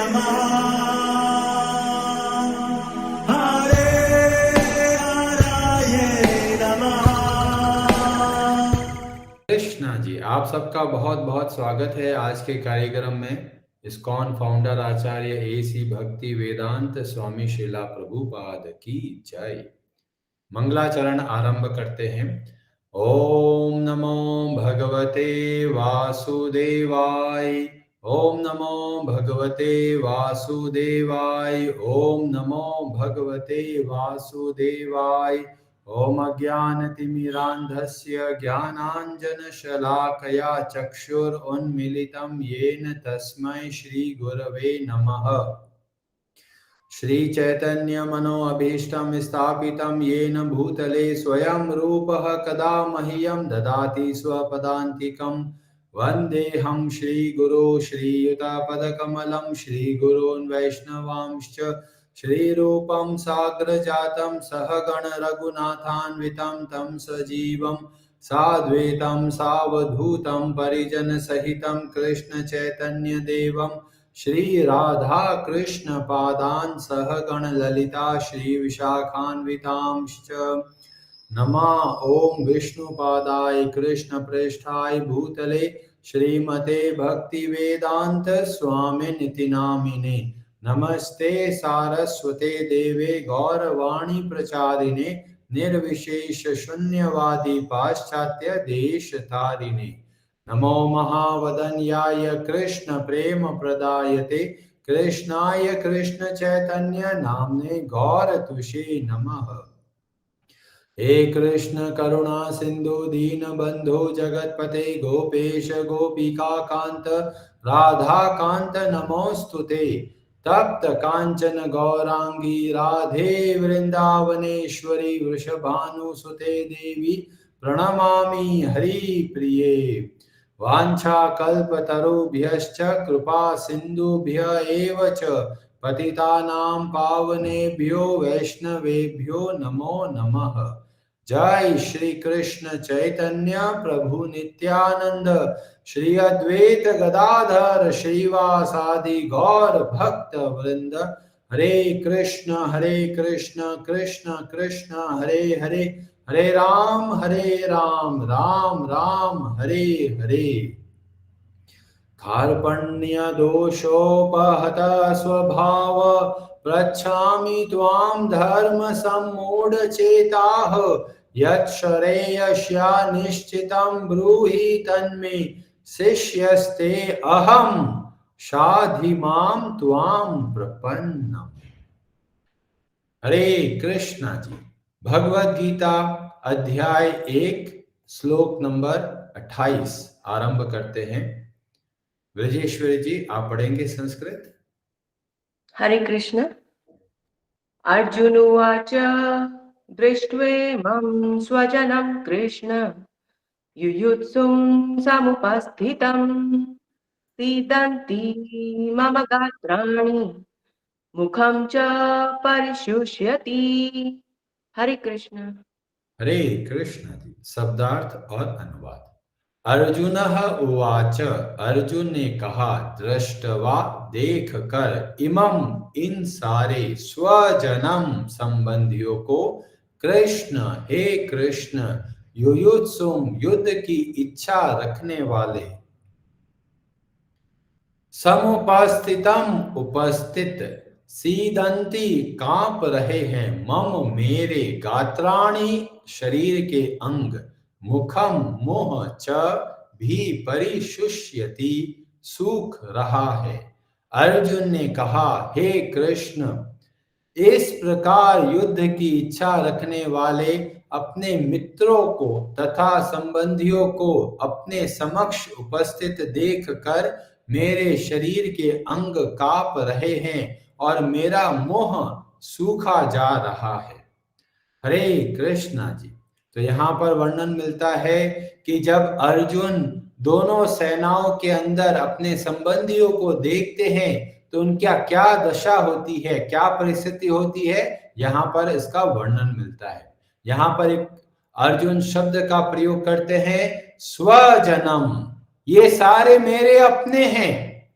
नमः हरे हराये नमः। कृष्णा जी, आप सबका बहुत बहुत स्वागत है आज के कार्यक्रम में। इस्कॉन फाउंडर आचार्य AC भक्ति वेदांत स्वामी श्रीला प्रभुपाद की जय। मंगलाचरण आरंभ करते हैं। ओम नमो भगवते वासुदेवाय। ओम नमो भगवते वासुदेवाय। ओम नमो भगवते वासुदेवाय। ओम अज्ञानतिमिरान्धस्य ज्ञानाञ्जनशलाकया चक्षुरुन्मीलितं येन तस्मै श्रीगुरवे नमः। श्रीचैतन्यमनोभीष्टं स्थापितं येन भूतले स्वयं रूपः कदा मह्यं ददाति स्वपदान्तिकं। वन्देऽहं श्रीगुरो श्रीयुतापदकमलं श्रीगुरून् वैष्णवांश्च श्रीरूपं साग्रजातं सहगण रघुनाथान्वितं तं सजीवं साद्वैतं सावधूतं परिजनसहितं कृष्णचैतन्यदेवं श्री राधा कृष्ण पादान सहगण ललिता श्री विशाखान्वितांश्च नमः। ओम विष्णुपादाय कृष्ण प्रेष्ठाय भूतले श्रीमते भक्ति वेदांत स्वामिनिति नामिने नमस्ते सारस्वते देवे गौरवाणी प्रचारिणे निर्विशेष शून्यवादी पाश्चात्य देश तारिणे नमो महावदन्याय कृष्ण प्रेम प्रदायते कृष्णाय कृष्ण चैतन्य नाम्ने गौर तुषे नमः। हे कृष्ण करुणा सिंधु दीन बंधु जगतपते गोपेश गोपिका कांत राधा कांत नमोस्तुते तप्त कांचन गौरांगी राधे वृंदावनेश्वरी वृषभानुसुते देवी प्रणमामि हरिप्रिये। वाञ्छाकल्पतरुभ्यश्च कृपा सिन्धुभ्य एव च पतितानां पावनेभ्यो वैष्णवेभ्यो नमो नमः। जय श्री कृष्ण चैतन्य प्रभु नित्यानंद श्री अद्वैत गदाधर श्रीवासादि गौर भक्त वृंद। हरे कृष्ण कृष्ण कृष्ण हरे हरे हरे राम राम राम हरे हरे। कार्पण्य दोषोपहत स्वभाव पृच्छामि त्वां धर्म सम्मूढ़ चेताः यच्छ्रेयस्या निश्चितं ब्रूहि तन्मे शिष्यस्ते अहं शाधि मां त्वां प्रपन्नम्। हरे कृष्णा जी। भगवद गीता अध्याय 1 श्लोक नंबर 28 आरंभ करते हैं। ब्रजेश्वरी जी आप पढ़ेंगे संस्कृत। हरे कृष्ण। अर्जुन उवाच दृष्ट्वेमं स्वजनं कृष्ण युयुत्सुं समुपस्थितं सीदन्ति मम गात्राणि मुखं च परिशुष्यति। हरे कृष्ण। हरे कृष्ण जी। शब्दार्थ और अनुवाद। अर्जुन उवाच अर्जुन ने कहा दृष्टवा देख कर इमम इन सारे स्वजनम संबंधियों को कृष्ण हे कृष्ण युयुत्सुम युद्ध की इच्छा रखने वाले समुपस्थितम उपस्थित सीदंती कांप रहे हैं मम मेरे गात्राणि शरीर के अंग मुखम मुह च भी परिशुष्यति सूख रहा है। अर्जुन ने कहा हे कृष्ण इस प्रकार युद्ध की इच्छा रखने वाले अपने मित्रों को तथा संबंधियों को अपने समक्ष उपस्थित देखकर मेरे शरीर के अंग कांप रहे हैं और मेरा मुंह सूखा जा रहा है। हरे कृष्णा जी। तो यहाँ पर वर्णन मिलता है कि जब अर्जुन दोनों सेनाओं के अंदर अपने संबंधियों को देखते हैं तो उनका क्या दशा होती है, क्या परिस्थिति होती है, यहाँ पर इसका वर्णन मिलता है। यहाँ पर एक अर्जुन शब्द का प्रयोग करते हैं स्वजनम, ये सारे मेरे अपने हैं।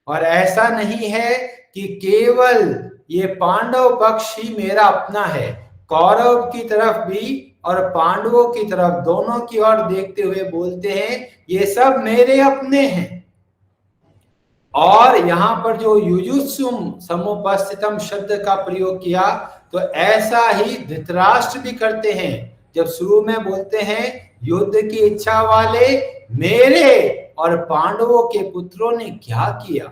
और ऐसा नहीं है कि केवल ये पांडव पक्ष ही मेरा अपना है, कौरव की तरफ भी और पांडवों की तरफ दोनों की ओर देखते हुए बोलते हैं ये सब मेरे अपने हैं। और यहां पर जो युयुत्सुम समुपस्थितम शब्द का प्रयोग किया तो ऐसा ही धृतराष्ट्र भी करते हैं। जब शुरू में बोलते हैं युद्ध की इच्छा वाले मेरे और पांडवों के पुत्रों ने क्या किया,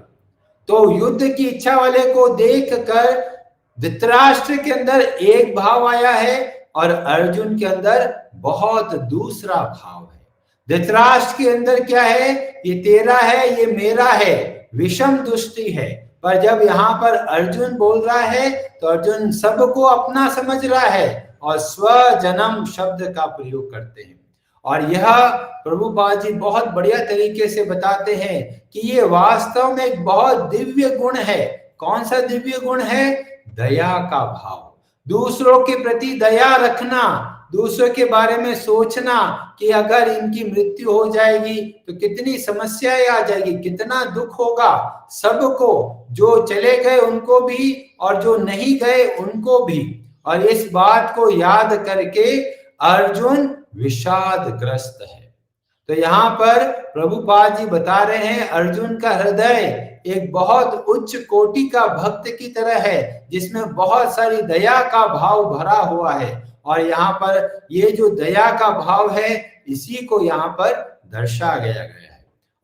तो युद्ध की इच्छा वाले को देखकर धृतराष्ट्र के अंदर एक भाव आया है और अर्जुन के अंदर बहुत दूसरा भाव है। धृतराष्ट्र के अंदर क्या है, ये तेरा है ये मेरा है, विषम दृष्टि है। पर जब यहाँ पर अर्जुन बोल रहा है तो अर्जुन सबको अपना समझ रहा है और स्वजनम शब्द का प्रयोग करते हैं। और यह प्रभुपाद जी बहुत बढ़िया तरीके से बताते हैं कि ये वास्तव में एक बहुत दिव्य गुण है। कौन सा दिव्य गुण है? दया का भाव, दूसरों के प्रति दया रखना, दूसरों के बारे में सोचना कि अगर इनकी मृत्यु हो जाएगी तो कितनी समस्याएं आ जाएगी, कितना दुख होगा सबको, जो चले गए उनको भी और जो नहीं गए उनको भी। और इस बात को याद करके अर्जुन विषादग्रस्त है। तो यहाँ पर प्रभुपाद जी बता रहे हैं अर्जुन का हृदय एक बहुत उच्च कोटि का भक्त की तरह है जिसमें बहुत सारी दया का भाव भरा हुआ है। और यहाँ पर ये जो दया का भाव है इसी को यहाँ पर दर्शा गया है।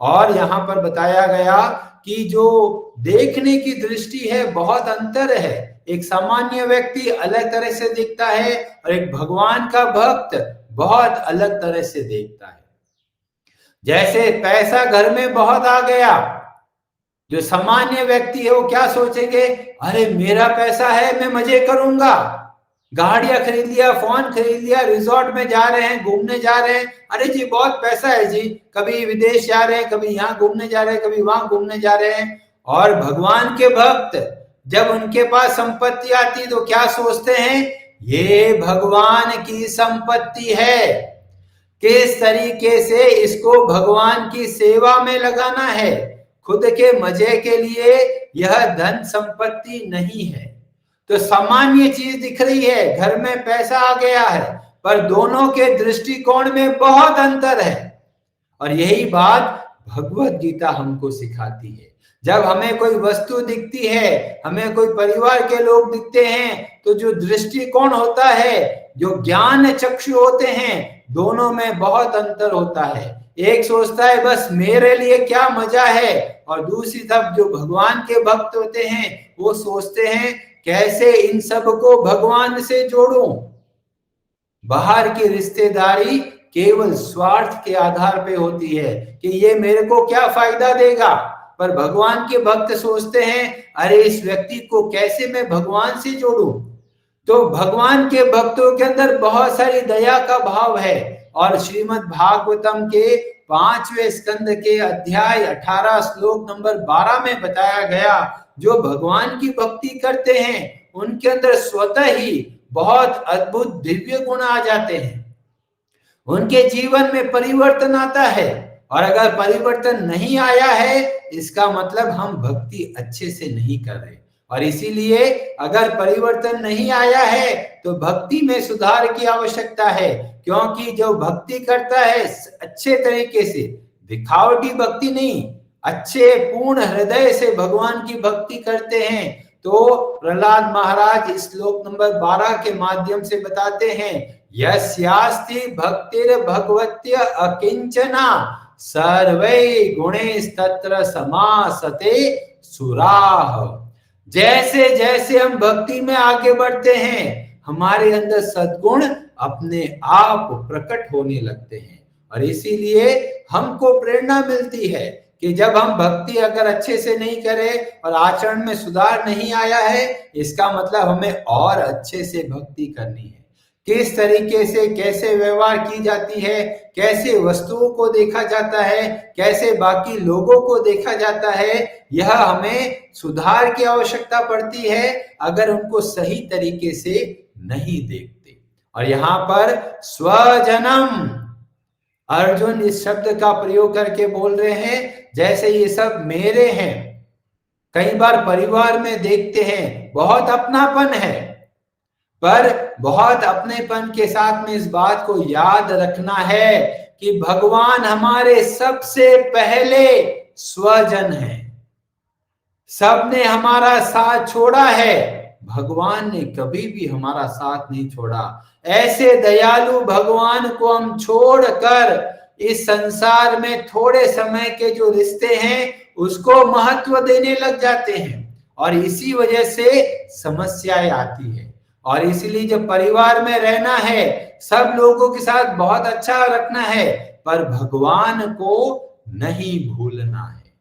और यहाँ पर बताया गया कि जो देखने की दृष्टि है बहुत अंतर है। एक सामान्य व्यक्ति अलग तरह से दिखता है और एक भगवान का भक्त बहुत अलग तरह से देखता है। जैसे पैसा घर में बहुत आ गया, जो सामान्य व्यक्ति है वो क्या सोचेंगे, अरे मेरा पैसा है मैं मजे करूंगा, गाड़ियां खरीद लिया, फोन खरीद लिया, रिजॉर्ट में जा रहे हैं, घूमने जा रहे हैं, अरे जी बहुत पैसा है जी, कभी विदेश जा रहे हैं, कभी यहाँ घूमने जा रहे हैं, कभी वहां घूमने जा रहे हैं। और भगवान के भक्त जब उनके पास संपत्ति आती तो क्या सोचते हैं, ये भगवान की संपत्ति है, किस तरीके से इसको भगवान की सेवा में लगाना है, खुद के मजे के लिए यह धन संपत्ति नहीं है। तो सामान्य चीज दिख रही है, घर में पैसा आ गया है, पर दोनों के दृष्टिकोण में बहुत अंतर है। और यही बात भगवत गीता हमको सिखाती है। जब हमें कोई वस्तु दिखती है, हमें कोई परिवार के लोग दिखते हैं, तो जो दृष्टिकोण होता है, जो ज्ञान चक्षु होते हैं, दोनों में बहुत अंतर होता है। एक सोचता है बस मेरे लिए क्या मजा है, और दूसरी तरफ जो भगवान के भक्त होते हैं वो सोचते हैं कैसे इन सब को भगवान से जोड़ूं। बाहर की रिश्तेदारी केवल स्वार्थ के आधार पे होती है कि ये मेरे को क्या फायदा देगा, पर भगवान के भक्त सोचते हैं अरे इस व्यक्ति को कैसे मैं भगवान से जोड़ूं। तो भगवान के भक्तों के अंदर बहुत सारी दया का भाव है। और श्रीमद् भागवतम के 5वें स्कंद के अध्याय 18 श्लोक नंबर 12 में बताया गया, जो भगवान की भक्ति करते हैं उनके अंदर स्वतः ही बहुत अद्भुत दिव्य गुण आ जाते हैं, उनके जीवन में परिवर्तन आता है। और अगर परिवर्तन नहीं आया है इसका मतलब हम भक्ति अच्छे से नहीं कर रहे। और इसीलिए अगर परिवर्तन नहीं आया है तो भक्ति में सुधार की आवश्यकता है, क्योंकि जो भक्ति करता है अच्छे तरीके से, दिखावटी भक्ति नहीं, अच्छे पूर्ण हृदय से भगवान की भक्ति करते हैं, तो प्रहलाद महाराज इस श्लोक नंबर 12 के माध्यम से बताते हैं, यस्यास्ति भक्तिर भगवत्य अकिंचना सर्वै गुणैस्तत्र समासते सुराः। जैसे जैसे हम भक्ति में आगे बढ़ते हैं हमारे अंदर सद्गुण अपने आप प्रकट होने लगते हैं। और इसीलिए हमको प्रेरणा मिलती है कि जब हम भक्ति अगर अच्छे से नहीं करें और आचरण में सुधार नहीं आया है, इसका मतलब हमें और अच्छे से भक्ति करनी है। किस तरीके से कैसे व्यवहार की जाती है, कैसे वस्तुओं को देखा जाता है, कैसे बाकी लोगों को देखा जाता है, यह हमें सुधार की आवश्यकता पड़ती है अगर उनको सही तरीके से नहीं देखते। और यहाँ पर स्वजनम, अर्जुन इस शब्द का प्रयोग करके बोल रहे हैं जैसे ये सब मेरे हैं। कई बार परिवार में देखते हैं बहुत अपनापन है, पर बहुत अपनेपन के साथ में इस बात को याद रखना है कि भगवान हमारे सबसे पहले स्वजन हैं। सबने हमारा साथ छोड़ा है, भगवान ने कभी भी हमारा साथ नहीं छोड़ा। ऐसे दयालु भगवान को हम छोड़कर इस संसार में थोड़े समय के जो रिश्ते हैं उसको महत्व देने लग जाते हैं, और इसी वजह से समस्याएं आती है। और इसीलिए जब परिवार में रहना है, सब लोगों के साथ बहुत अच्छा रखना है, पर भगवान को नहीं भूलना है।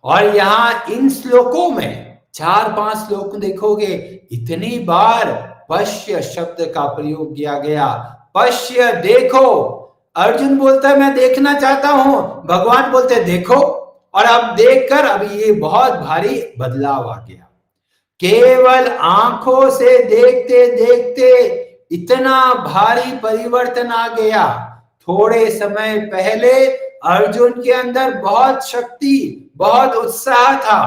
और यहाँ इन श्लोकों में 4-5 श्लोक देखोगे, इतनी बार पश्य शब्द का प्रयोग किया गया। पश्य, देखो। अर्जुन बोलता है मैं देखना चाहता हूं, भगवान बोलते देखो। और अब देखकर अब ये बहुत भारी बदलाव आ गया। केवल आंखों से देखते देखते इतना भारी परिवर्तन आ गया। थोड़े समय पहले अर्जुन के अंदर बहुत शक्ति, बहुत उत्साह था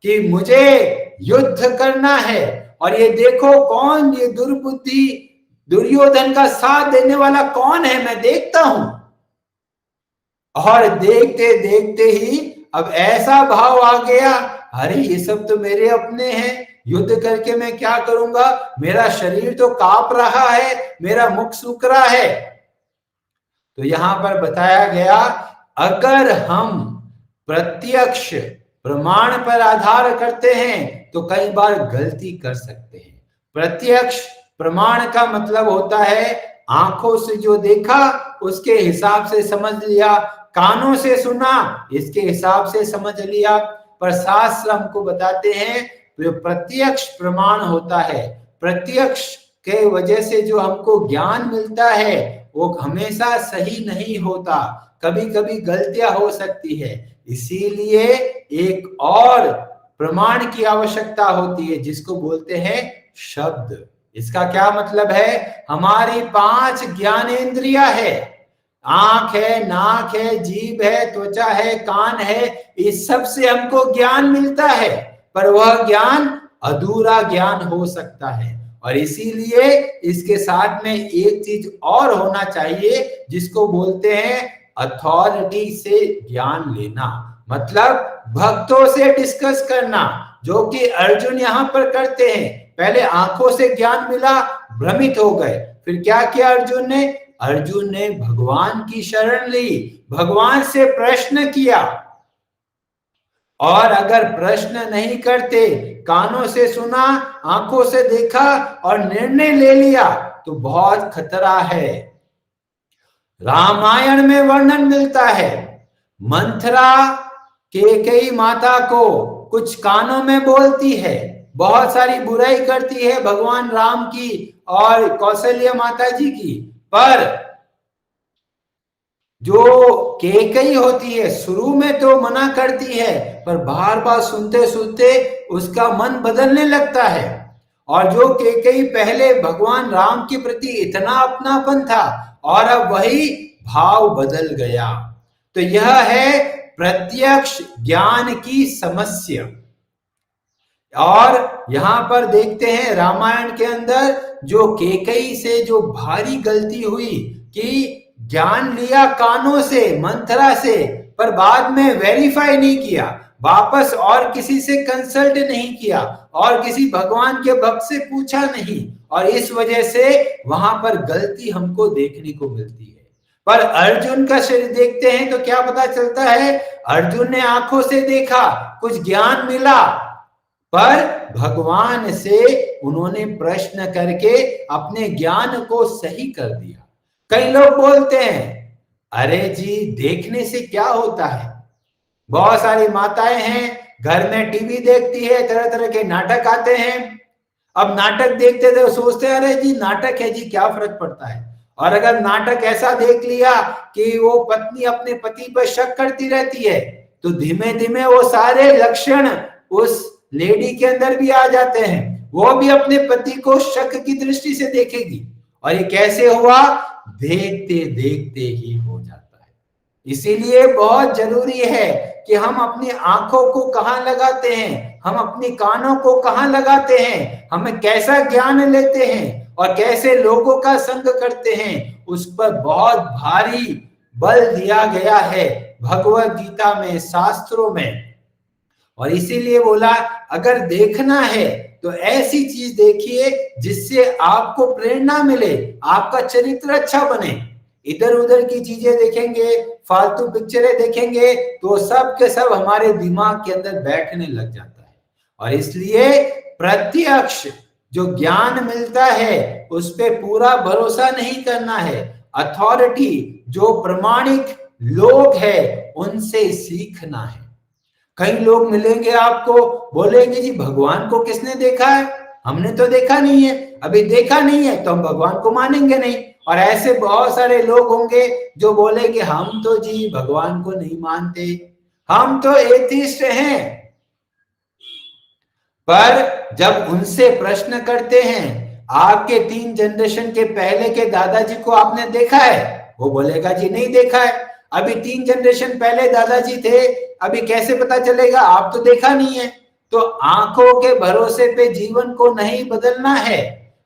कि मुझे युद्ध करना है, और ये देखो कौन, ये दुर्बुद्धि दुर्योधन का साथ देने वाला कौन है, मैं देखता हूं। और देखते देखते ही अब ऐसा भाव आ गया, अरे ये सब तो मेरे अपने हैं, युद्ध करके मैं क्या करूंगा, मेरा शरीर तो कांप रहा है, मेरा मुख सूख रहा है। तो यहां पर बताया गया, अगर हम प्रत्यक्ष प्रमाण पर आधार करते हैं तो कई बार गलती कर सकते हैं। प्रत्यक्ष प्रमाण का मतलब होता है आंखों से जो देखा उसके हिसाब से समझ लिया, कानों से सुना इसके हिसाब से समझ लिया। पर शास्त्र हमको बताते हैं जो प्रत्यक्ष प्रमाण होता है, प्रत्यक्ष के वजह से जो हमको ज्ञान मिलता है वो हमेशा सही नहीं होता, कभी कभी गलतियां हो सकती है। इसीलिए एक और प्रमाण की आवश्यकता होती है जिसको बोलते हैं शब्द। इसका क्या मतलब है, हमारी 5 ज्ञानेंद्रिया है, आंख है, नाक है, जीभ है, त्वचा है, कान है, इस सब से हमको ज्ञान मिलता है, पर वह ज्ञान अधूरा ज्ञान हो सकता है। और इसीलिए इसके साथ में एक चीज और होना चाहिए जिसको बोलते हैं अथॉरिटी से ज्ञान लेना, मतलब भक्तों से डिस्कस करना, जो कि अर्जुन यहां पर करते हैं। पहले आंखों से ज्ञान मिला, भ्रमित हो गए, फिर क्या किया अर्जुन ने भगवान की शरण ली, भगवान से प्रश्न किया। और अगर प्रश्न नहीं करते, कानों से सुना, आंखों से देखा और निर्णय ले लिया तो बहुत खतरा है। रामायण में वर्णन मिलता है, मंथरा कैकेयी माता को कुछ कानों में बोलती है, बहुत सारी बुराई करती है भगवान राम की और कौशल्या माता जी की, पर जो कैकेयी होती है शुरू में तो मना करती है, पर बार बार सुनते सुनते उसका मन बदलने लगता है। और जो कैकेयी पहले भगवान राम के प्रति इतना अपनापन था और अब वही भाव बदल गया। तो यह है प्रत्यक्ष ज्ञान की समस्या। और यहां पर देखते हैं रामायण के अंदर जो कैकेयी से जो भारी गलती हुई कि ज्ञान लिया कानों से, मंथरा से, पर बाद में वेरीफाई नहीं किया, वापस और किसी से कंसल्ट नहीं किया और किसी भगवान के भक्त से पूछा नहीं, और इस वजह से वहां पर गलती हमको देखने को मिलती है। पर अर्जुन का शरीर देखते हैं तो क्या पता चलता है, अर्जुन ने आंखों से देखा, कुछ ज्ञान मिला, पर भगवान से उन्होंने प्रश्न करके अपने ज्ञान को सही कर दिया। कई लोग बोलते हैं अरे जी देखने से क्या होता है, बहुत सारी माताएं हैं घर में टीवी देखती है, तरह तरह के नाटक आते हैं, अब नाटक देखते थे सोचते हैं अरे जी नाटक है जी क्या फर्क पड़ता है। और अगर नाटक ऐसा देख लिया कि वो पत्नी अपने पति पर शक करती रहती है तो धीमे धीमे वो सारे लक्षण उस लेडी के अंदर भी आ जाते हैं, वो भी अपने पति को शक की दृष्टि से देखेगी। और ये कैसे हुआ, देखते देखते ही हो जाता है। इसीलिए बहुत जरूरी है कि हम अपनी आंखों को कहाँ लगाते हैं, हम अपनी कानों को कहाँ लगाते हैं, हमें कैसा ज्ञान लेते हैं और कैसे लोगों का संग करते हैं, उस पर बहुत भारी बल दिया गया है भगवत गीता में, शास्त्रों में। और इसीलिए बोला अगर देखना है तो ऐसी चीज देखिए जिससे आपको प्रेरणा मिले, आपका चरित्र अच्छा बने। इधर उधर की चीजें देखेंगे, फालतू पिक्चरें देखेंगे तो सब के सब हमारे दिमाग के अंदर बैठने लग जाता है। और इसलिए प्रत्यक्ष जो ज्ञान मिलता है उस पे पूरा भरोसा नहीं करना है। अथॉरिटी जो प्रमाणिक लोग हैं उनसे सीखना है। कई लोग मिलेंगे आपको, बोलेंगे जी भगवान को किसने देखा है, हमने तो देखा नहीं है, अभी देखा नहीं है तो हम भगवान को मानेंगे नहीं। और ऐसे बहुत सारे लोग होंगे जो बोलेंगे हम तो जी भगवान को नहीं मानते, हम तो एथिस्ट हैं। पर जब उनसे प्रश्न करते हैं आपके 3 जनरेशन के पहले के दादाजी को आपने देखा है, वो बोलेगा जी नहीं देखा है। अभी 3 जनरेशन पहले दादाजी थे, अभी कैसे पता चलेगा, आप तो देखा नहीं है। तो आंखों के भरोसे पे जीवन को नहीं बदलना है,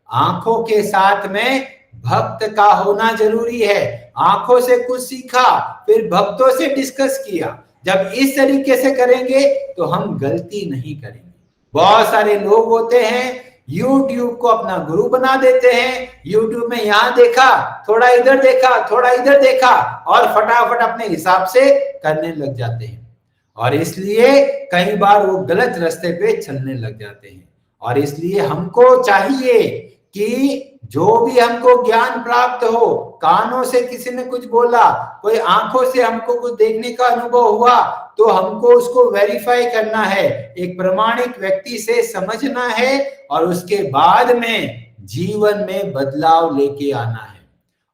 आंखों के साथ में भक्त का होना जरूरी है। आंखों से कुछ सीखा, फिर भक्तों से डिस्कस किया। जब इस तरीके से करेंगे तो हम गलती नहीं करेंगे। बहुत सारे लोग होते हैं YouTube को अपना गुरु बना देते हैं, YouTube में यहाँ देखा, थोड़ा इधर देखा, थोड़ा इधर देखा और फटाफट अपने हिसाब से करने लग जाते हैं। और इसलिए कई बार वो गलत रास्ते पे चलने लग जाते हैं। और इसलिए हमको चाहिए कि जो भी हमको ज्ञान प्राप्त हो, कानों से किसी ने कुछ बोला, कोई आंखों से हमको कुछ देखने का अनुभव हुआ, तो हमको उसको वेरीफाई करना है, एक प्रमाणिक व्यक्ति से समझना है और उसके बाद में जीवन में बदलाव लेके आना है।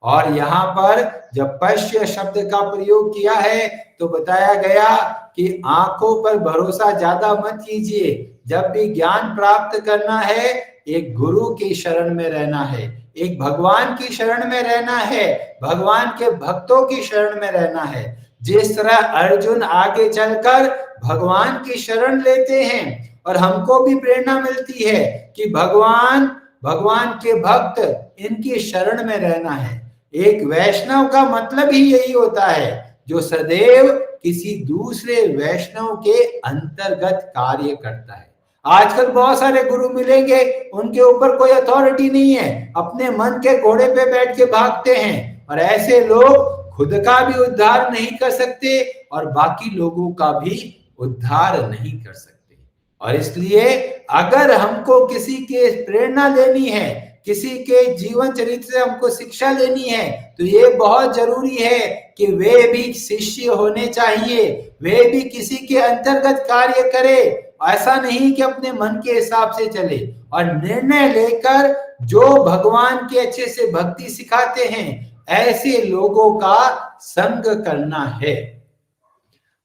और यहाँ पर जब पश्य शब्द का प्रयोग किया है तो बताया गया कि आंखों पर भरोसा ज्यादा मत कीजिए। जब भी ज्ञान प्राप्त करना है एक गुरु की शरण में रहना है, एक भगवान की शरण में रहना है, भगवान के भक्तों की शरण में रहना है। जिस तरह अर्जुन आगे चलकर भगवान की शरण लेते हैं और हमको भी प्रेरणा मिलती है कि भगवान के भक्त इनकी शरण में रहना है। एक वैष्णव का मतलब ही यही होता है जो सदैव किसी दूसरे वैष्णव के अंतर्गत कार्य करता है। आजकल बहुत सारे गुरु मिलेंगे, उनके ऊपर कोई अथॉरिटी नहीं है, अपने मन के घोड़े पे बैठ के भागते हैं। और ऐसे लोग खुद का भी उद्धार नहीं कर सकते और बाकी लोगों का भी उद्धार नहीं कर सकते। और इसलिए अगर हमको किसी के प्रेरणा लेनी है, किसी के जीवन चरित्र से हमको शिक्षा लेनी है, तो ये बहुत जरूरी है कि वे भी शिष्य होने चाहिए, वे भी किसी के अंतर्गत कार्य करे। ऐसा नहीं कि अपने मन के हिसाब से चले, और निर्णय लेकर जो भगवान के अच्छे से भक्ति सिखाते हैं ऐसे लोगों का संग करना है।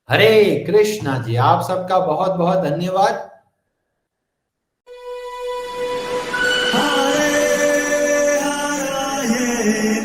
हरे कृष्णा जी, आप सबका बहुत बहुत धन्यवाद। Hare